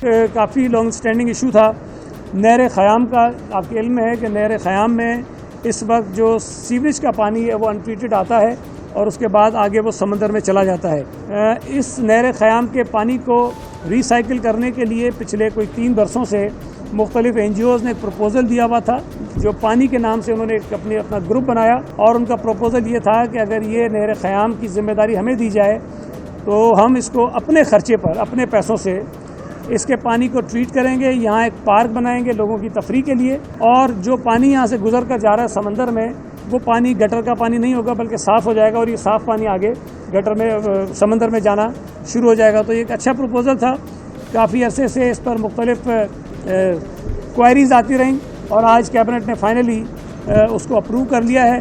काफ़ी long standing issue था नहर ख़याम का। आपके इल्म में है कि नहर ख़याम में इस वक्त जो सीवरेज का पानी है वो अनट्रीटेड आता है और उसके बाद आगे वो समंदर में चला जाता है। इस नहर ख़याम के पानी को रिसाइकिल करने के लिए पिछले कोई 3 बरसों से मुख्तलिफ NGOs ने एक प्रपोज़ल दिया हुआ था, जो पानी के नाम से उन्होंने अपना ग्रुप बनाया और उनका प्रपोज़ल ये था कि अगर ये नहर ख़याम की ज़िम्मेदारी हमें दी जाए तो हम इसको अपने ख़र्चे पर, अपने पैसों से इसके पानी को ट्रीट करेंगे, यहाँ एक पार्क बनाएंगे लोगों की तफरीह के लिए, और जो पानी यहाँ से गुजर कर जा रहा है समंदर में, वो पानी गटर का पानी नहीं होगा बल्कि साफ़ हो जाएगा और ये साफ़ पानी आगे गटर में, समंदर में जाना शुरू हो जाएगा। तो ये एक अच्छा प्रपोज़ल था। काफ़ी अरसे से इस पर मुख्तलिफ क्वायरीज़ आती रहीं और आज कैबिनेट ने फाइनली उसको अप्रूव कर लिया है।